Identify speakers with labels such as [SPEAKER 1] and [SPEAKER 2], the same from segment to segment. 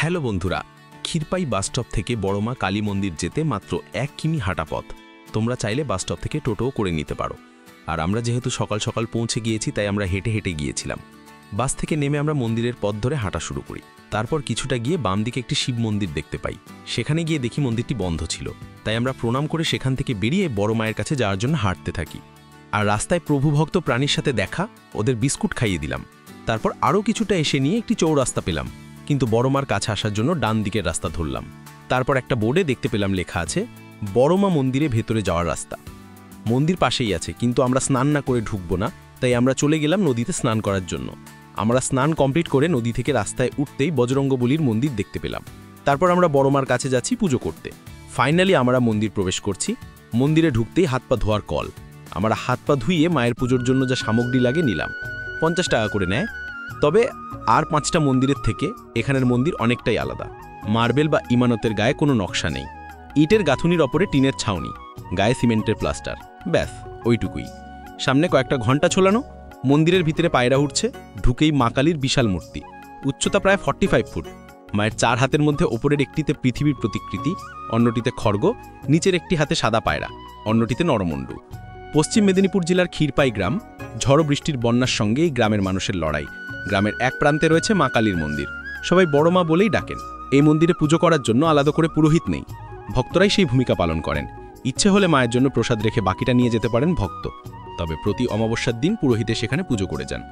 [SPEAKER 1] Hello বন্ধুরা, Kshirpai bus stop থেকে বড়মা কালী মন্দির যেতে মাত্র 1 কিমি হাঁটা পথ। তোমরা চাইলে বাসস্টপ থেকে টোটোও করে নিতে পারো। আর আমরা যেহেতু সকাল সকাল পৌঁছে গিয়েছি তাই আমরা হেঁটে হেঁটে গিয়েছিলাম। বাস থেকে নেমে আমরা মন্দিরের পথ ধরে হাঁটা শুরু করি। তারপর কিছুটা গিয়ে বাম দিকে একটি শিব মন্দির দেখতে পাই। সেখানে গিয়ে দেখি মন্দিরটি বন্ধ ছিল, তাই আমরা প্রণাম করে সেখান থেকে বেরিয়ে বড় মায়ের কাছে যাওয়ার জন্য হাঁটতে থাকি। আর রাস্তায় প্রভুভক্ত প্রাণীর সাথে দেখা, ওদের বিস্কুট খাইয়ে দিলাম। তারপর আরও কিছুটা এসে নিয়ে একটি চৌরাস্তা পেলাম, কিন্তু বড়মার কাছে আসার জন্য ডান দিকের রাস্তা ধরলাম। তারপর একটা বোর্ডে দেখতে পেলাম লেখা আছে বড়মা মন্দিরে ভেতরে যাওয়ার রাস্তা। মন্দির পাশেই আছে, কিন্তু আমরা স্নান না করে ঢুকবো না, তাই আমরা চলে গেলাম নদীতে স্নান করার জন্য। আমরা স্নান কমপ্লিট করে নদী থেকে রাস্তায় উঠতেই বজরঙ্গবলীর মন্দির দেখতে পেলাম। তারপর আমরা বড়মার কাছে যাচ্ছি পুজো করতে। ফাইনালি আমরা মন্দির প্রবেশ করছি। মন্দিরে ঢুকতেই হাত পা ধোয়ার কল। আমরা হাত পা ধুইয়ে মায়ের পুজোর জন্য যা সামগ্রী লাগে নিলাম। 50 টাকা করে নেয়। তবে আর 5টা মন্দিরের থেকে এখানের মন্দির অনেকটাই আলাদা। মার্বেল বা ইমানতের গায়ে কোনো নকশা নেই। ইটের গাঁথুনির ওপরে টিনের ছাউনি, গায়ে সিমেন্টের প্লাস্টার, ব্যাস ওইটুকুই। সামনে কয়েকটা ঘণ্টা ঝোলানো। মন্দিরের ভিতরে পায়রা উঠছে। ঢুকেই মা কালীর বিশাল মূর্তি, উচ্চতা প্রায় 45 ফুট। মায়ের 4 হাতের মধ্যে ওপরের একটিতে পৃথিবীর প্রতিকৃতি, অন্যটিতে খড়গ, নিচের একটি হাতে সাদা পায়রা, অন্যটিতে নরমণ্ডু। পশ্চিম মেদিনীপুর জেলার ক্ষীরপাই গ্রাম। ঝড় বৃষ্টির বন্যার সঙ্গে এই গ্রামের মানুষের লড়াই। গ্রামের এক প্রান্তে রয়েছে মা কালীর মন্দির, সবাই বড় মা বলেই ডাকেন। এই মন্দিরে পুজো করার জন্য আলাদা করে পুরোহিত নেই, ভক্তরাই সেই ভূমিকা পালন করেন। ইচ্ছে হলে মায়ের জন্য প্রসাদ রেখে বাকিটা নিয়ে যেতে পারেন ভক্ত। তবে প্রতি অমাবস্যার দিন পুরোহিতে সেখানে পুজো করে যান।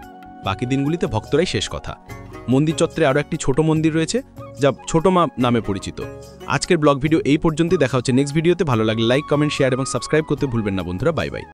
[SPEAKER 1] বাকি দিনগুলিতে ভক্তরাই শেষ কথা। মন্দির চত্বরে আরও একটি ছোট মন্দির রয়েছে, যা ছোট মা নামে পরিচিত। আজকের ব্লগ ভিডিও এই পর্যন্তই। দেখা হচ্ছে নেক্সট ভিডিওতে। ভালো লাগলে লাইক, কমেন্ট, শেয়ার এবং সাবস্ক্রাইব করতে ভুলবেন না বন্ধুরা। Bye bye.